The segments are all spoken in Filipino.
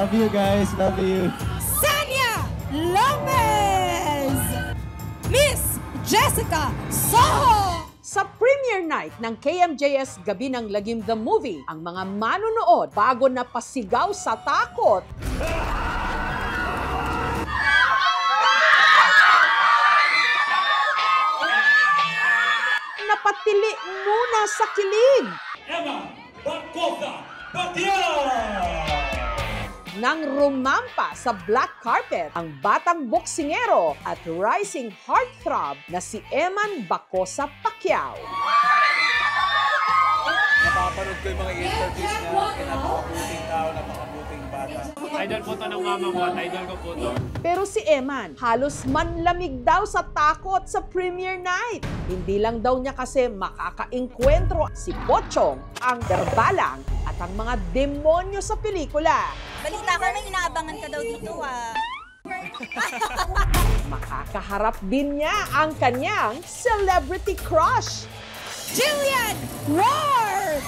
Love you guys. Love you. Sanya Lopez! Miss Jessica Soho! Sa premiere night ng KMJS Gabi ng Lagim the Movie, ang mga manonood bago na pasigaw sa takot. Napatili muna sa kilig. Emma Bacosa Pacquiao! Nang rumampa sa black carpet ang batang boksingero at rising heartthrob na si Eman Bacosa Pacquiao. Napapanood ko yung mga interviews niya, napakabuting tao, napakabuting bata. Idol po to ng mama ko at idol ko po to. Pero si Eman, halos manlamig daw sa takot sa premiere night. Hindi lang daw niya kasi makakaengkwentro si Pochong, ang derbalang at ang mga demonyo sa pelikula. Balita ko, may inaabangan ka daw dito, ah. Makakaharap din niya ang kanyang celebrity crush, Jillian Ward!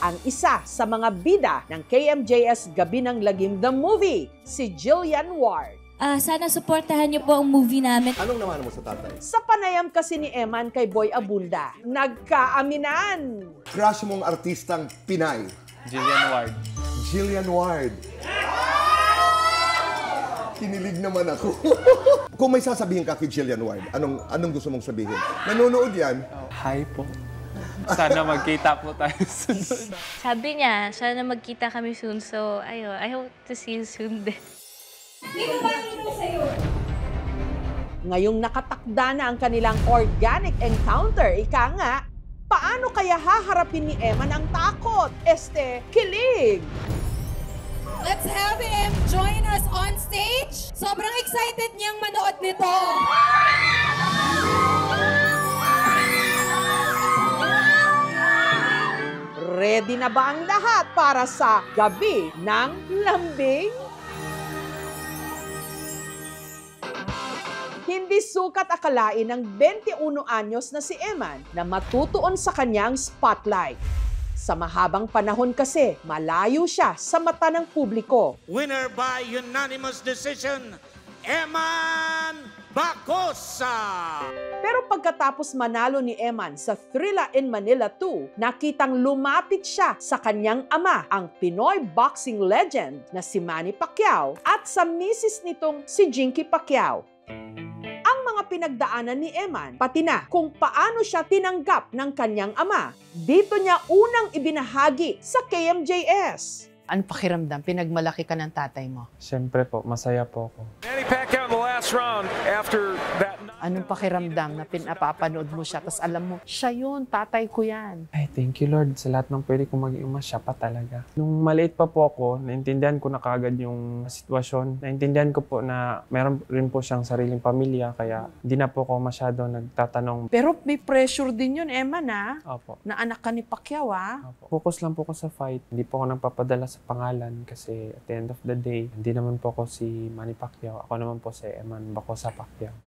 ang isa sa mga bida ng KMJS Gabi ng Lagim the Movie, si Jillian Ward. Sana suportahan niyo po ang movie namin. Anong naman mo sa tatay? Sa panayam kasi ni Eman kay Boy Abunda, nagkaaminan. Crush mong artistang Pinay. Jillian Ward. Jillian Ward. Kinilig naman ako. Kung may sasabihin ka kay Jillian Ward, anong gusto mong sabihin? Nanonood yan? Hi po. Sana magkita po tayo sunod. Sabi niya, sana magkita kami soon. So, ayun, I hope to see you soon din. Ngayong nakatakda na ang kanilang organic encounter, ika nga, paano kaya haharapin ni Eman ang takot? Kilig! Let's have him join us on stage. Sobrang excited niyang manood nito. Ready na ba ang lahat para sa Gabi ng Lambing? Hindi sukat akalain ng 21 anyos na si Eman na matutuon sa kanyang spotlight. Sa mahabang panahon kasi, malayo siya sa mata ng publiko. Winner by unanimous decision, Eman Bacosa! Pero pagkatapos manalo ni Eman sa Thrilla in Manila 2, nakitang lumapit siya sa kanyang ama, ang Pinoy boxing legend na si Manny Pacquiao, at sa misis nitong si Jinky Pacquiao. Ang mga pinagdaanan ni Eman, pati na kung paano siya tinanggap ng kanyang ama, dito niya unang ibinahagi sa KMJS. Ano pakiramdam? Pinagmalaki ka ng tatay mo. Siyempre po, masaya po ako. Manny Pacquiao in the last round after that. Anong pakiramdam na pinapapanood mo siya, tapos alam mo, siya yun, tatay ko yan. Ay, thank you Lord sa lahat ng pwede kong maging uma, siya pa talaga. Nung maliit pa po ako, naintindihan ko na kaagad yung sitwasyon. Naintindihan ko po na meron rin po siyang sariling pamilya, kaya hindi na po ako masyado nagtatanong. Pero may pressure din yun, Emma, na? Opo. Na anak ka ni Pacquiao, Opo. Focus lang po ako sa fight. Hindi po ako nagpapadala sa pangalan kasi at the end of the day, hindi naman po ako si Manny Pacquiao. Ako naman po si Eman Bacosa Pacquiao.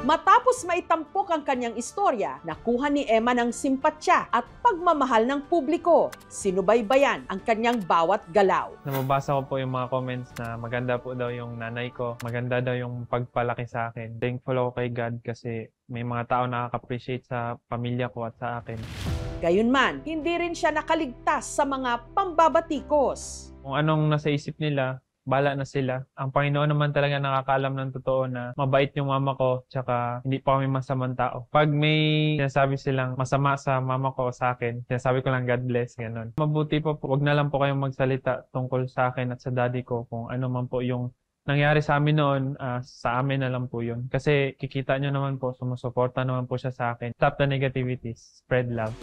Matapos maitampok ang kanyang istorya, nakuha ni Eman ang simpatya at pagmamahal ng publiko. Sinubaybayan ang kanyang bawat galaw. Nababasa ko po yung mga comments na maganda po daw yung nanay ko, maganda daw yung pagpalaki sa akin. Thankful ako kay God kasi may mga tao nakaka-appreciate sa pamilya ko at sa akin. Gayunman, hindi rin siya nakaligtas sa mga pambabatikos. Kung anong nasa isip nila, bala na sila. Ang Panginoon naman talaga nakakaalam ng totoo na mabait yung mama ko, tsaka hindi pa kami masamang tao. Pag may sinasabi silang masama sa mama ko o sa akin, sinasabi ko lang God bless, ganun. Mabuti po, wag na lang po kayong magsalita tungkol sa akin at sa daddy ko kung ano man po yung nangyari sa amin noon, sa amin na lang po yun. Kasi kikita nyo naman po, sumusuporta naman po siya sa akin. Stop the negativities, spread love.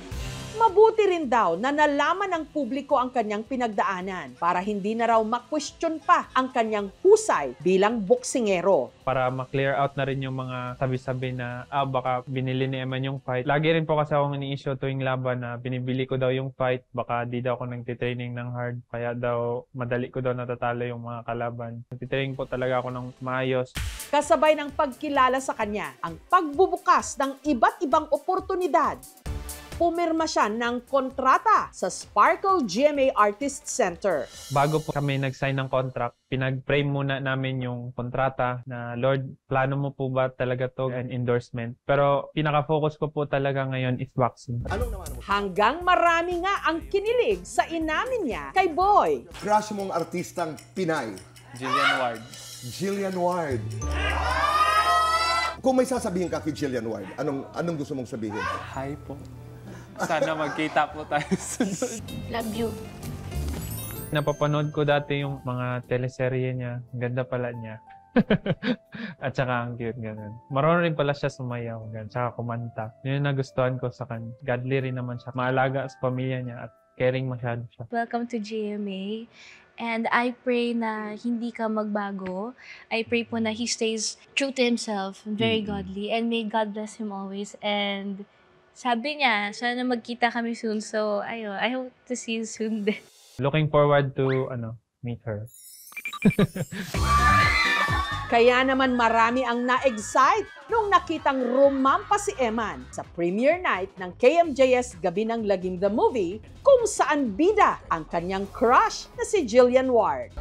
Mabuti rin daw na nalaman ng publiko ang kanyang pinagdaanan para hindi na raw ma-question pa ang kanyang husay bilang boksingero. Para ma-clear out na rin yung mga sabi-sabi na baka binili ni Eman yung fight. Lagi rin po kasi akong ini-issue tuwing laban na binibili ko daw yung fight, baka di daw ako nagtitraining ng hard, kaya daw madali ko daw natatalo yung mga kalaban. Nagtitraining po talaga ako ng maayos. Kasabay ng pagkilala sa kanya, ang pagbubukas ng iba't ibang oportunidad. pumirma siya ng kontrata sa Sparkle GMA Artist Center. Bago po kami nag-sign ng contract, pinag-pray muna namin yung kontrata na, Lord, plano mo po ba talaga to and endorsement? Pero pinaka-focus ko po talaga ngayon is boxing. Hanggang marami nga ang kinilig sa inamin niya kay Boy. Crush mong artistang Pinay. Jillian Ward. Jillian Ward. Kung may sasabihin ka kay Jillian Ward, anong gusto mong sabihin? Hi po. Sana magkita po tayo sunod. Love you. Napapanood ko dati yung mga teleserye niya. Ang ganda pala niya. At saka ang cute, ganun. Marunong rin pala siya sumayaw, ganun. Tsaka kumanta. Yun yung nagustuhan ko sa kanya. Godly rin naman siya. Maalaga sa pamilya niya at caring masyado siya. Welcome to GMA. And I pray na hindi ka magbago. I pray po na he stays true to himself, very godly, and may God bless him always. And sabi niya, sana magkita kami soon. So, ayun, I hope to see you soon din. Looking forward to, meet her. Kaya naman marami ang na-excite nung nakitang rumampa si Eman sa premiere night ng KMJS Gabi ng Lagim the Movie kung saan bida ang kanyang crush na si Jillian Ward.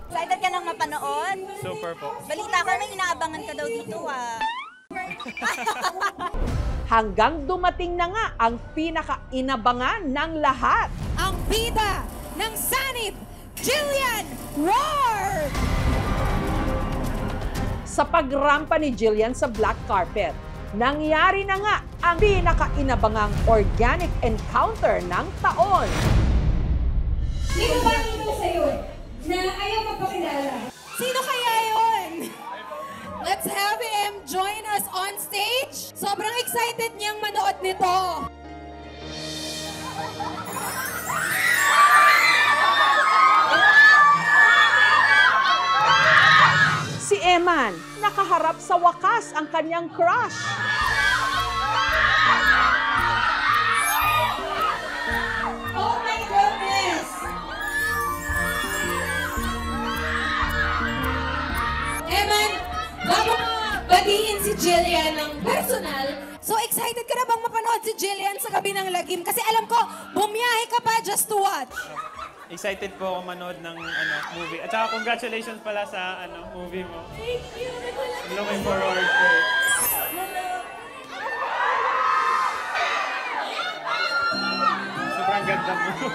Excited ka nang mapanood? Super po. Balita ko may inaabangan ka daw dito Hanggang dumating na nga ang pinaka-inabangan ng lahat. Ang bida ng Sanib, Jillian Ward! Sa pagrampa ni Jillian sa black carpet, nangyari na nga ang pinaka-inabangang organic encounter ng taon. Sino ba ito sa'yo na ayaw magpakilala? Sino kaya yun? Let's have him join us on stage. Sobrang excited niyang manood nito. Si Eman, nakaharap sa wakas ang kanyang crush. Oh my goodness! Eman, bago mo batiin si Jillian ng personal, so excited ka na bang mapanood si Jillian sa Gabi ng Lagim? Kasi alam ko, bumiyahe ka pa just to watch. Excited po ako manood ng movie. At saka congratulations pala sa movie mo. Thank you! I'm looking forward to it. Sobrang ganda mo.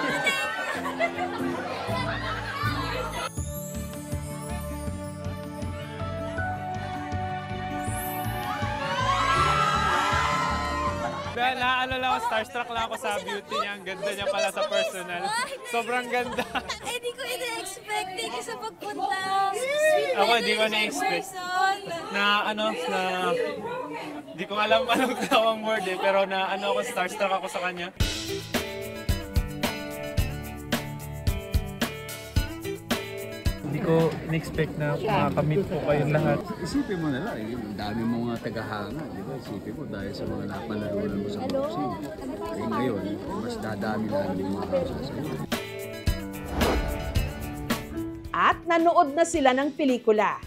Naano lang ako, starstruck lang ako sa beauty niya. Ang ganda niya pala sa personal. Sobrang ganda. Hindi ko ina-expect. Thank you sa pagpunta. Ako, hindi ko na-expect. Hindi ko alam anong tawang word pero ako, starstruck ako sa kanya. Hindi ko in-expect na makakamit po kayong lahat. Isipin mo na lang, ang dami mong tagahanga, di ba? Isipin mo dahil sa mga napanalunan mo sa boxing. Eh ngayon, mas dadami na yung mga kasasayo. At nanood na sila ng pelikula.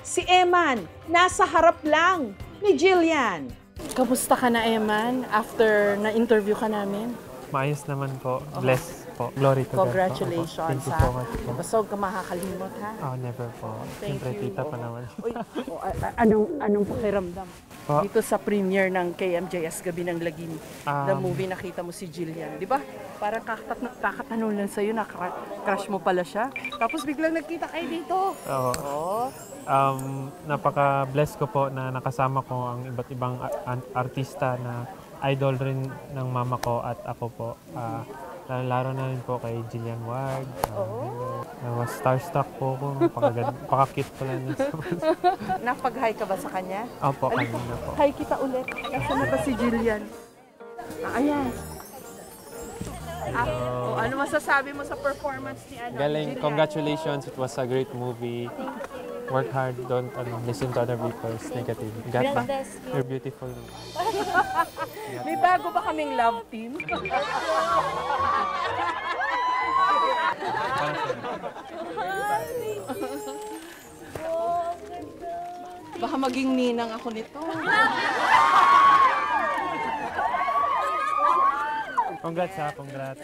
Si Eman, nasa harap lang ni Jillian. Kamusta ka na, Eman, after na-interview ka namin? Maayos naman po. Bless po. Glory to God po. Congratulations, Thank you ha? so much po. Basta huwag ka makakalimot, ha? Oh, never po. Siyempre, tita pa naman. Uy, anong pakiramdam? Po? Dito sa premiere ng KMJS Gabi ng Lagim, the Um, movie, nakita mo si Jillian, di ba? Parang kakatanong lang sa'yo na crush mo pala siya. Tapos biglang nagkita kayo dito. Oo. Napaka-bless ko po na nakasama ko ang iba't ibang artista na idol rin ng mama ko at ako po. Laro na rin po kay Jillian Ward. Was starstruck po ako. Napaka-cute pala niya. Napag-hi ka ba sa kanya? Opo, kanina po. Hi kita ulit. Nasaan na ba si Jillian? Ayan. Ano masasabi mo sa performance ni Galing. Jillian? Congratulations. It was a great movie. Work hard. Don't listen to other people's negative. Got ba? You're beautiful. May bago ba kaming love team? Baka maging ninang ako nito. Congrats ha, congrats.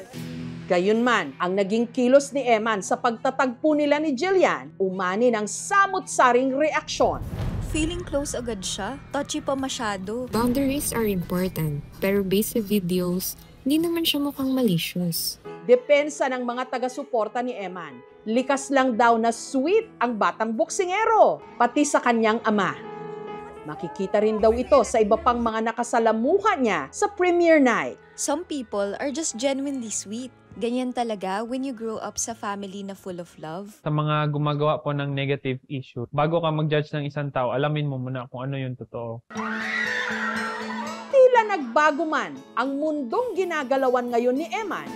Gayunman, ang naging kilos ni Eman sa pagtatagpo nila ni Jillian, umani ng samot-saring reaksyon. Feeling close agad siya. Touchy pa masyado. Boundaries are important, pero based sa videos, hindi naman siya mukhang malicious. Depensa ng mga taga-suporta ni Eman. Likas lang daw na sweet ang batang boksingero, pati sa kanyang ama. Makikita rin daw ito sa iba pang mga nakasalamuha niya sa premiere night. Some people are just genuinely sweet. Ganyan talaga when you grow up sa family na full of love. Sa mga gumagawa po ng negative issue, bago ka mag-judge ng isang tao, alamin mo muna kung ano yung totoo. Tila nagbago man ang mundong ginagalawan ngayon ni Eman.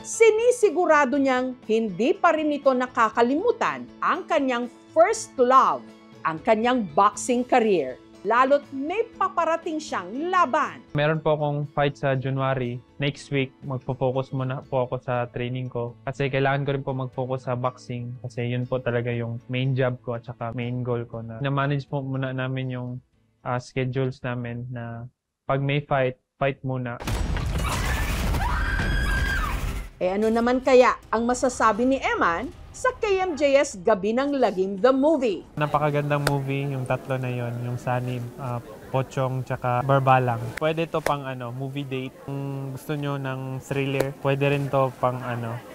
Sinisigurado niyang hindi pa rin ito nakakalimutan ang kanyang first love, ang kanyang boxing career. Lalo't may paparating siyang laban. Meron po akong fight sa January. Next week, magpo-focus muna po ako sa training ko. Kasi kailangan ko rin po mag-focus sa boxing. Kasi yun po talaga yung main job ko at saka main goal ko. Na-manage po muna namin yung schedules namin na pag may fight, fight muna. Ano naman kaya ang masasabi ni Eman sa KMJS Gabi ng Lagim The Movie? Napakagandang movie, yung tatlo na yon, yung Sanib, Pochong, tsaka Barbalang. Pwede to pang movie date. Kung gusto nyo ng thriller, pwede rin to pang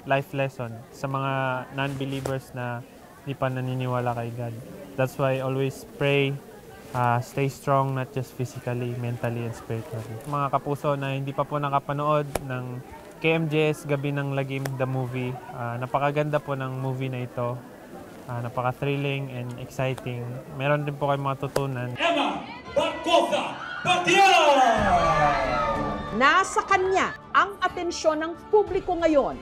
life lesson sa mga non-believers na di pa naniniwala kay God. That's why I always pray, stay strong, not just physically, mentally, and spiritually. Mga kapuso na hindi pa po nakapanood ng KMJS Gabi ng Lagim The Movie. Napakaganda po ng movie na ito. Napaka-thrilling and exciting. Meron din po kayong matutunan. Emman Bacosa Pacquiao! Nasa kanya ang atensyon ng publiko ngayon.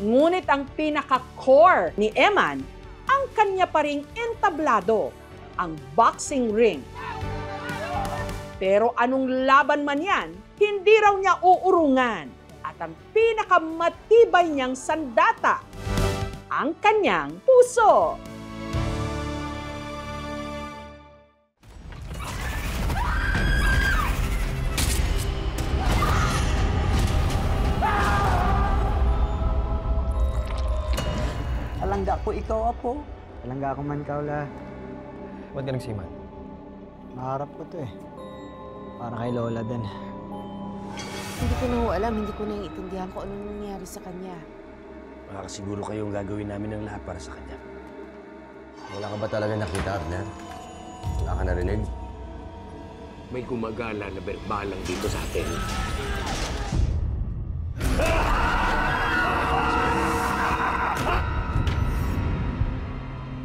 Ngunit ang pinaka-core ni Eman, ang kanya pa ring entablado, ang boxing ring. Pero anong laban man yan, hindi raw niya uurungan. At ang pinakamatibay niyang sandata, ang kanyang puso. Alangga ko ikaw, Apo. Alangga ko man, Kaula. Ba't ka nagsiman? Naharap ko to eh. Para kay Lola din. Hindi ko na alam, hindi ko naiintindihan kung anong nangyari sa kanya. Makakasiguro kayong gagawin namin ng lahat para sa kanya. Wala ka ba talaga nakita, Abner? Wala ka narinig? May gumagala na berbalang dito sa atin.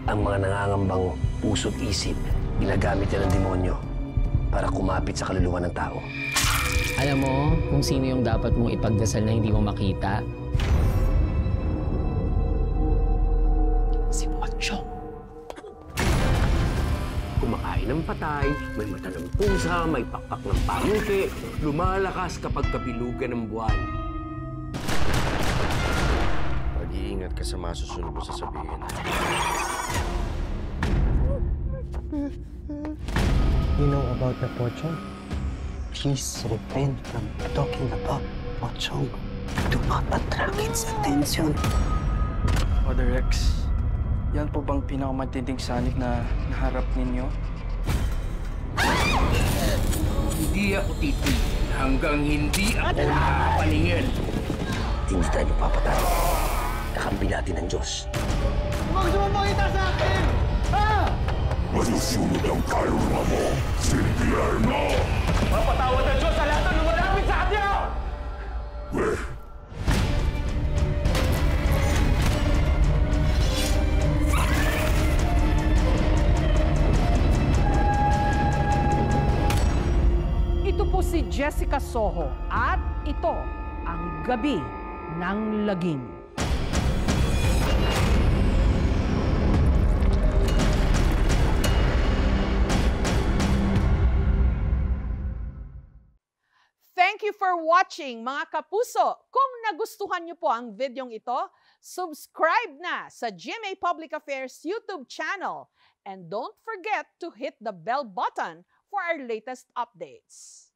Ang mga nangangambang puso't isip, ginagamit yan ng demonyo para kumapit sa kaluluwa ng tao. Alam mo kung sino yung dapat mong ipagdasal na hindi mo makita? Si Pochong. Kumakain ng patay, may mata ng pusa, may pakpak ng pangke, lumalakas kapag kabilugan ng buwan. Mag-iingat ka sa masusunod mo sasabihin. You know about the Pochong? Please refrain from talking about Pochong. Do not attract its attention. Father Rex, yan po bang pinakamatinding sanib na naharap ninyo? Hindi ako titigil hanggang hindi ako nakapaningin. Hindi tayo papatay. Kakampi natin ang Diyos. Huwag gusto mo makita sa akin! Ha? Masusunod ang kaluluwa mo, Silvierno! Mapatawad ang Diyos sa lahat ng lumalapit sa kanya! Ito po si Jessica Soho at ito ang Gabi ng Lagim. Thank you for watching, mga kapuso. Kung nagustuhan niyo po ang videong ito, subscribe na sa GMA Public Affairs YouTube channel. And don't forget to hit the bell button for for our latest updates.